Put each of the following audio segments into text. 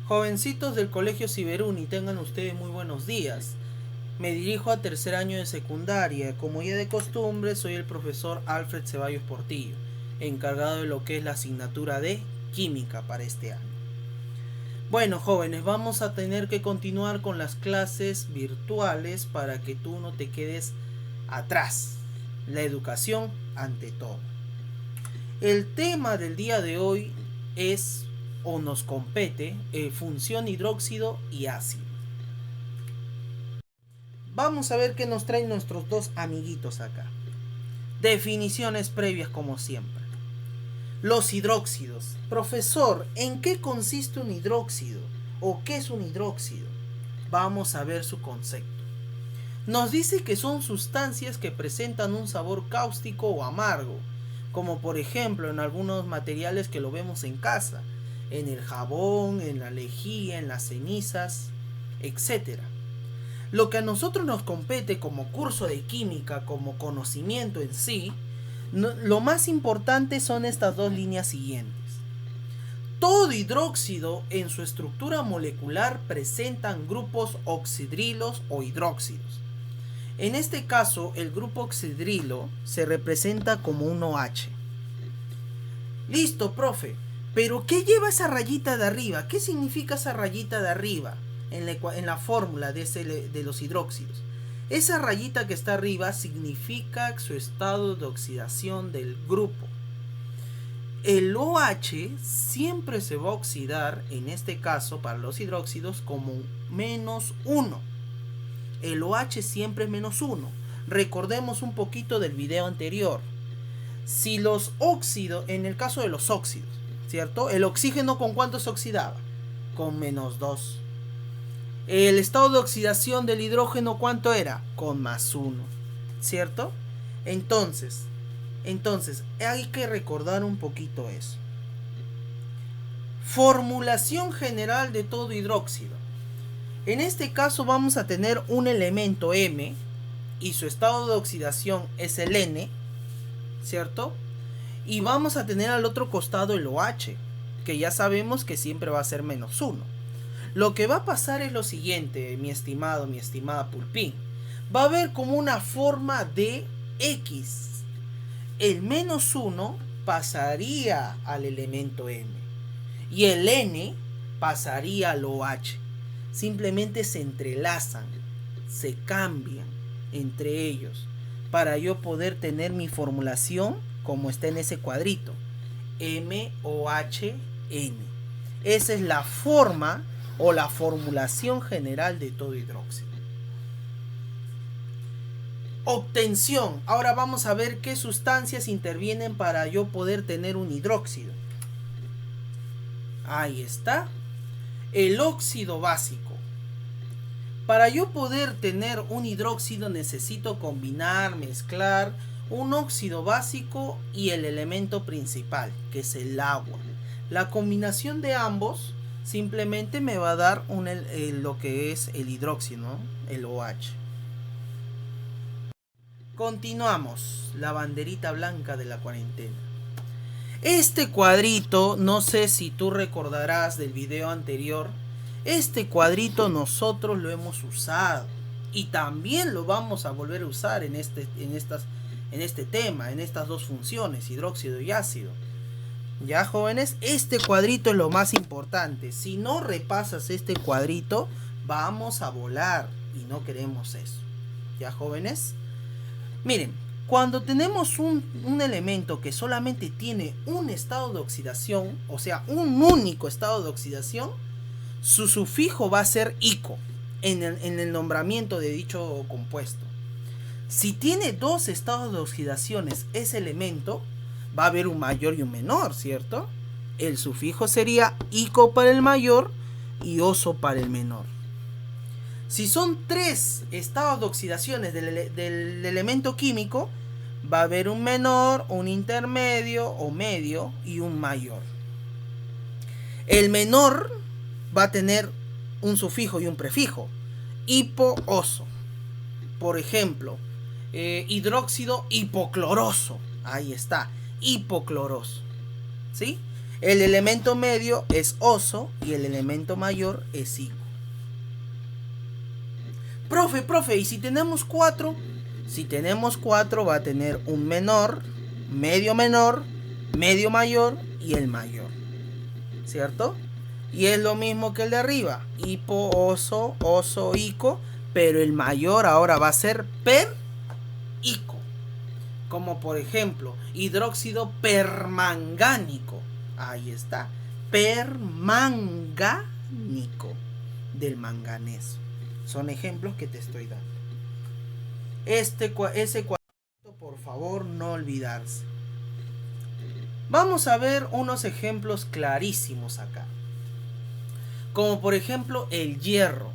Jovencitos del Colegio Siberuni, tengan ustedes muy buenos días. Me dirijo a tercer año de secundaria. Como ya de costumbre, soy el profesor Alfred Ceballos Portillo, encargado de lo que es la asignatura de Química para este año. Bueno, jóvenes, vamos a tener que continuar con las clases virtuales para que tú no te quedes atrás. La educación ante todo. El tema del día de hoy es o nos compete función hidróxido y ácido. Vamos a ver qué nos traen nuestros dos amiguitos acá. Definiciones previas como siempre. Los hidróxidos. Profesor, ¿en qué consiste un hidróxido? ¿O qué es un hidróxido? Vamos a ver su concepto. Nos dice que son sustancias que presentan un sabor cáustico o amargo, como por ejemplo en algunos materiales que lo vemos en casa, en el jabón, en la lejía, en las cenizas, etc. Lo que a nosotros nos compete como curso de química, como conocimiento en sí, lo más importante son estas dos líneas siguientes. Todo hidróxido en su estructura molecular presentan grupos oxidrilos o hidróxidos. En este caso, el grupo oxidrilo se representa como un OH. Listo, profe. Pero ¿qué lleva esa rayita de arriba? ¿Qué significa esa rayita de arriba en la fórmula de los hidróxidos? Esa rayita que está arriba significa su estado de oxidación del grupo. El OH siempre se va a oxidar, en este caso para los hidróxidos, como -1. El OH siempre es -1. Recordemos un poquito del video anterior. Si los óxidos, en el caso de los óxidos, ¿cierto? El oxígeno, ¿con cuánto se oxidaba? Con -2. El estado de oxidación del hidrógeno, ¿cuánto era? Con +1, ¿cierto? Entonces, hay que recordar un poquito eso. Formulación general de todo hidróxido. En este caso vamos a tener un elemento M y su estado de oxidación es el N, ¿cierto? Y vamos a tener al otro costado el OH, que ya sabemos que siempre va a ser -1. Lo que va a pasar es lo siguiente, mi estimado, mi estimada Pulpín. Va a haber como una forma de X. El -1 pasaría al elemento M y el N pasaría al OH. Simplemente se entrelazan, se cambian entre ellos para yo poder tener mi formulación como está en ese cuadrito, MOHN. Esa es la forma o la formulación general de todo hidróxido. Obtención. Ahora vamos a ver qué sustancias intervienen para yo poder tener un hidróxido. Ahí está. El óxido básico. Para yo poder tener un hidróxido necesito combinar, mezclar un óxido básico y el elemento principal, que es el agua. La combinación de ambos simplemente me va a dar lo que es el hidróxido, ¿no? El OH. Continuamos, la banderita blanca de la cuarentena. Este cuadrito, no sé si tú recordarás del video anterior, este cuadrito nosotros lo hemos usado y también lo vamos a volver a usar en este tema, en estas dos funciones, hidróxido y ácido. Ya, jóvenes, este cuadrito es lo más importante. Si no repasas este cuadrito, vamos a volar y no queremos eso. Ya, jóvenes. Miren, cuando tenemos un elemento que solamente tiene un estado de oxidación, o sea, un único estado de oxidación, su sufijo va a ser ico en el nombramiento de dicho compuesto. Si tiene dos estados de oxidaciones ese elemento, va a haber un mayor y un menor, ¿cierto? El sufijo sería ico para el mayor y oso para el menor. Si son tres estados de oxidaciones del elemento químico, va a haber un menor, un intermedio o medio y un mayor. El menor va a tener un sufijo y un prefijo, hipo-oso. Por ejemplo, hidróxido hipocloroso. Ahí está, hipocloroso. ¿Sí? El elemento medio es oso y el elemento mayor es ico. Profe, ¿y si tenemos 4? Si tenemos 4 va a tener un menor, medio mayor y el mayor. ¿Cierto? Y es lo mismo que el de arriba. Hipo, oso, ico. Pero el mayor ahora va a ser per ico. Como por ejemplo, hidróxido permangánico. Ahí está. Permangánico. Del manganeso. Son ejemplos que te estoy dando. Ese cuadrito, por favor, no olvidarse. Vamos a ver unos ejemplos clarísimos acá. Como por ejemplo el hierro.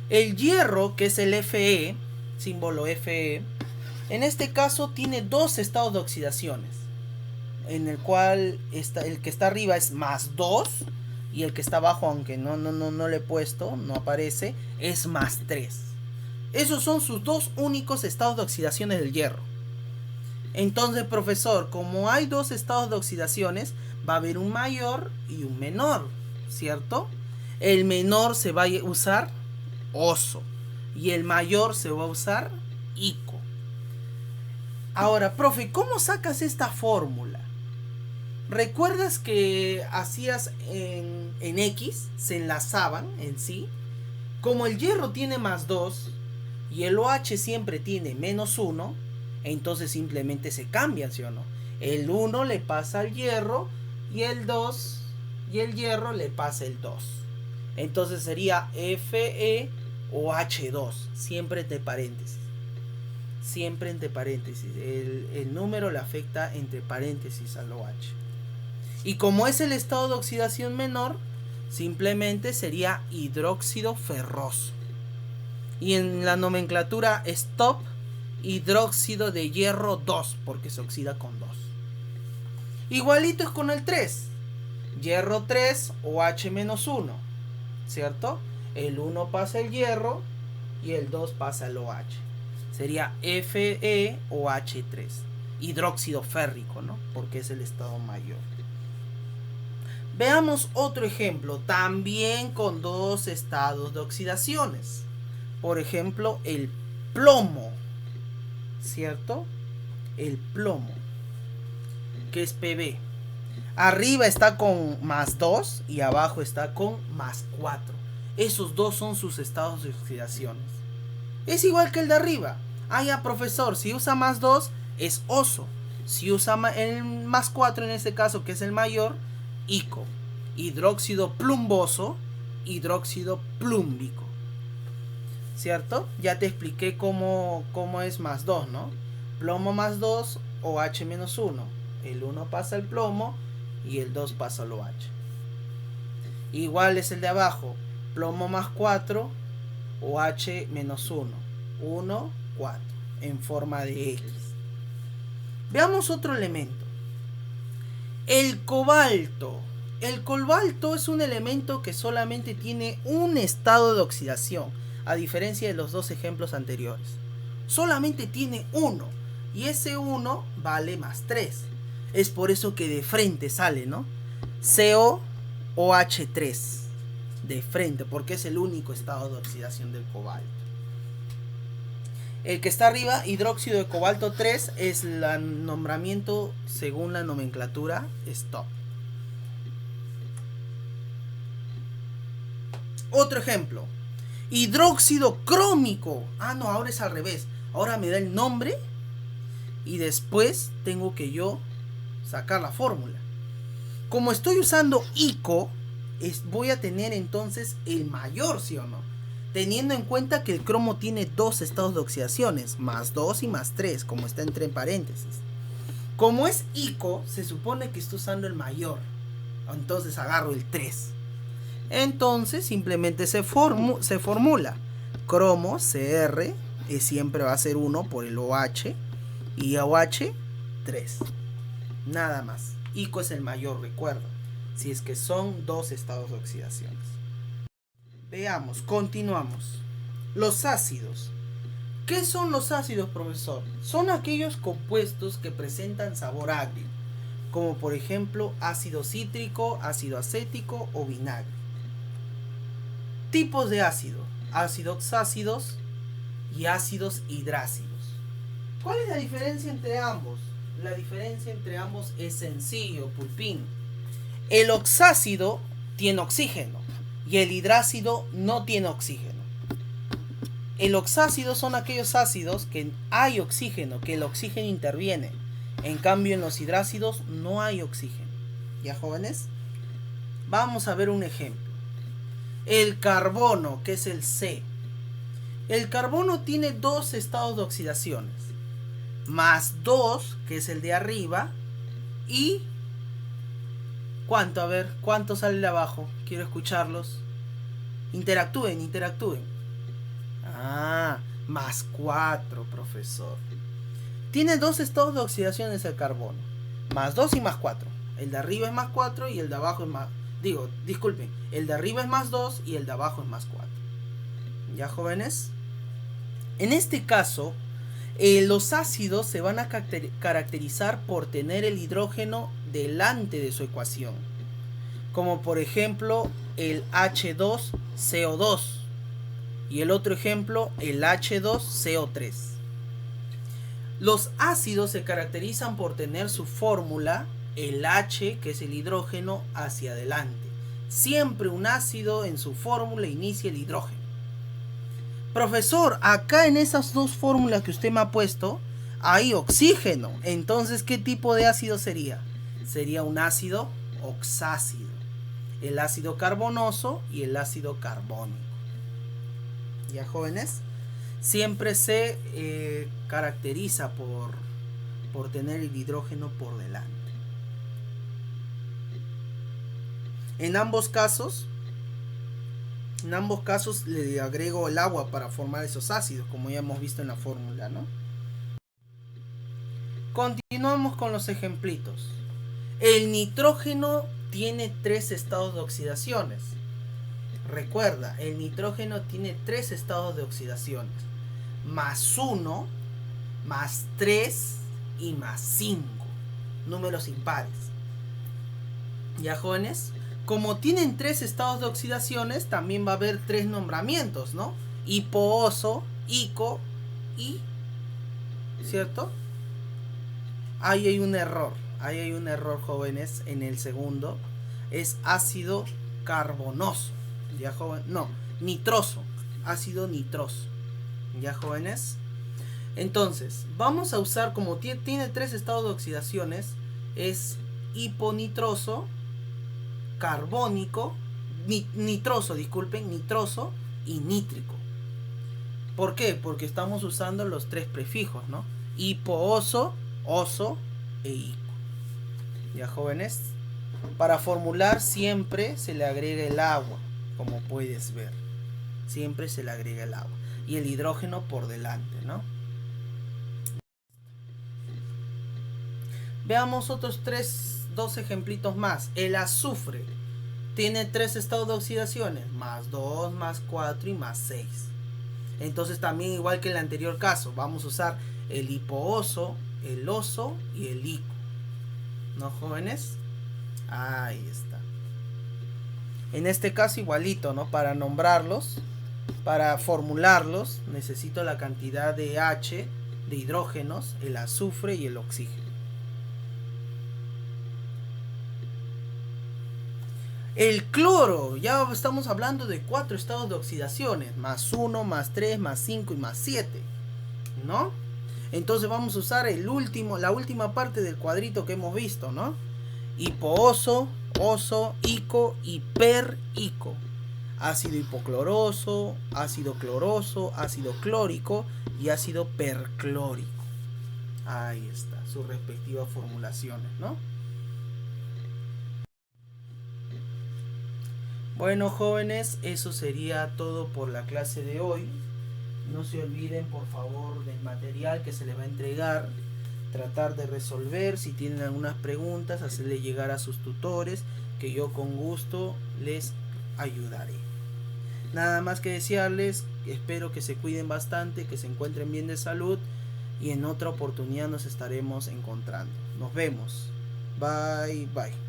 El hierro, que es el Fe, símbolo Fe, en este caso tiene dos estados de oxidaciones. En el cual el que está arriba es más 2 y el que está abajo, aunque no le he puesto, no aparece, es más 3. Esos son sus dos únicos estados de oxidaciones del hierro. Entonces, profesor, como hay dos estados de oxidaciones, va a haber un mayor y un menor, ¿cierto? El menor se va a usar oso y el mayor se va a usar ico. Ahora, profe, ¿cómo sacas esta fórmula? ¿Recuerdas que hacías en X, se enlazaban en sí? Como el hierro tiene más 2 y el OH siempre tiene menos 1, entonces simplemente se cambian, ¿sí o no? El 1 le pasa al hierro y el 2 y el hierro le pasa el 2. Entonces sería FeOH2, siempre entre paréntesis. Siempre entre paréntesis. El número le afecta entre paréntesis al OH. Y como es el estado de oxidación menor, simplemente sería hidróxido ferroso. Y en la nomenclatura stop, hidróxido de hierro 2, porque se oxida con 2. Igualito es con el 3. Hierro 3, OH menos 1. ¿Cierto? El 1 pasa el hierro y el 2 pasa el OH. Sería FeOH3. Hidróxido férrico, ¿no? Porque es el estado mayor. Veamos otro ejemplo, también con dos estados de oxidaciones. Por ejemplo, el plomo, ¿cierto? El plomo, que es Pb. Arriba está con más 2 y abajo está con más 4. Esos dos son sus estados de oxidaciones. Es igual que el de arriba. Ah, ya, profesor, si usa más 2 es oso. Si usa el más 4 en este caso, que es el mayor, ico. Hidróxido plumboso, hidróxido plúmbico. ¿Cierto? Ya te expliqué cómo es más 2, ¿no? Plomo más 2, OH menos 1. El 1 pasa al plomo y el 2 pasa al OH. Igual es el de abajo. Plomo más 4, OH menos 1. 1, 4. En forma de X. Veamos otro elemento. El cobalto. El cobalto es un elemento que solamente tiene un estado de oxidación, a diferencia de los dos ejemplos anteriores. Solamente tiene uno, y ese 1 vale más 3. Es por eso que de frente sale, ¿no? COOH3. De frente, porque es el único estado de oxidación del cobalto. El que está arriba, hidróxido de cobalto 3, es el nombramiento según la nomenclatura stop. Otro ejemplo, hidróxido crómico. Ah, no, ahora es al revés. Ahora me da el nombre y después tengo que yo sacar la fórmula. Como estoy usando ico, voy a tener entonces el mayor, ¿sí o no? Teniendo en cuenta que el cromo tiene dos estados de oxidaciones, más 2 y más 3, como está entre paréntesis. Como es ico, se supone que estoy usando el mayor. Entonces agarro el 3. Entonces simplemente se formula. Cromo, Cr, siempre va a ser 1 por el OH. Y OH, 3. Nada más. Ico es el mayor, recuerda. Si es que son dos estados de oxidaciones. Veamos, continuamos. Los ácidos. ¿Qué son los ácidos, profesor? Son aquellos compuestos que presentan sabor agrio, como por ejemplo ácido cítrico, ácido acético o vinagre. Tipos de ácido: ácidos oxácidos y ácidos hidrácidos. ¿Cuál es la diferencia entre ambos? La diferencia entre ambos es sencillo, pulpín. El oxácido tiene oxígeno y el hidrácido no tiene oxígeno. El oxácido son aquellos ácidos que hay oxígeno, que el oxígeno interviene. En cambio, en los hidrácidos no hay oxígeno. ¿Ya, jóvenes? Vamos a ver un ejemplo. El carbono, que es el C. El carbono tiene dos estados de oxidaciones. Más 2, que es el de arriba. Y... ¿cuánto? A ver, ¿cuánto sale de abajo? Quiero escucharlos. Interactúen, interactúen. Ah, más 4, profesor. Tiene dos estados de oxidaciones el carbono. Más 2 y más 4. El de arriba es más 4 y el de abajo es más... disculpen. El de arriba es más 2 y el de abajo es más 4. ¿Ya, jóvenes? En este caso, los ácidos se van a caracterizar por tener el hidrógeno delante de su ecuación. Como por ejemplo el H2CO2. Y el otro ejemplo, el H2CO3. Los ácidos se caracterizan por tener su fórmula, el H, que es el hidrógeno, hacia adelante. Siempre un ácido en su fórmula inicia el hidrógeno. Profesor, acá en esas dos fórmulas que usted me ha puesto, hay oxígeno. Entonces, ¿qué tipo de ácido sería? Sería un ácido oxácido. El ácido carbonoso y el ácido carbónico. ¿Ya, jóvenes? Siempre se caracteriza por tener el hidrógeno por delante. En ambos casos le agrego el agua para formar esos ácidos, como ya hemos visto en la fórmula, ¿no? Continuamos con los ejemplitos. El nitrógeno tiene 3 estados de oxidaciones. Recuerda, el nitrógeno tiene 3 estados de oxidaciones. Más 1, más 3 y más 5. Números impares. ¿Ya, jóvenes? Como tienen 3 estados de oxidaciones, también va a haber 3 nombramientos, ¿no? Hiposo, ico y... ¿cierto? Ahí hay un error. Ahí hay un error, jóvenes, en el segundo. Es ácido carbonoso. ¿Ya, jóvenes? No, nitroso. Ácido nitroso. ¿Ya, jóvenes? Entonces, vamos a usar, como tiene 3 estados de oxidaciones, es hiponitroso, carbónico, nitroso y nítrico. ¿Por qué? Porque estamos usando los 3 prefijos, ¿no? Hipooso, oso e ico. ¿Ya, jóvenes? Para formular siempre se le agrega el agua, como puedes ver. Siempre se le agrega el agua. Y el hidrógeno por delante, ¿no? Veamos otros 2 ejemplitos más. El azufre tiene 3 estados de oxidaciones, más 2, más 4 y más 6. Entonces también, igual que en el anterior caso, vamos a usar el hipooso, el oso y el ico. ¿No, jóvenes? Ahí está. En este caso igualito, ¿no? Para nombrarlos, para formularlos, necesito la cantidad de H, de hidrógenos, el azufre y el oxígeno. El cloro, ya estamos hablando de 4 estados de oxidaciones, más 1, más 3, más 5 y más 7, ¿no? Entonces vamos a usar la última parte del cuadrito que hemos visto, ¿no? Hipooso, oso, ico y perico. Ácido hipocloroso, ácido cloroso, ácido clórico y ácido perclórico. Ahí está, sus respectivas formulaciones, ¿no? Bueno, jóvenes, eso sería todo por la clase de hoy. No se olviden, por favor, del material que se les va a entregar. Tratar de resolver. Si tienen algunas preguntas, hacerle llegar a sus tutores, que yo con gusto les ayudaré. Nada más que desearles, espero que se cuiden bastante, que se encuentren bien de salud y en otra oportunidad nos estaremos encontrando. Nos vemos. Bye, bye.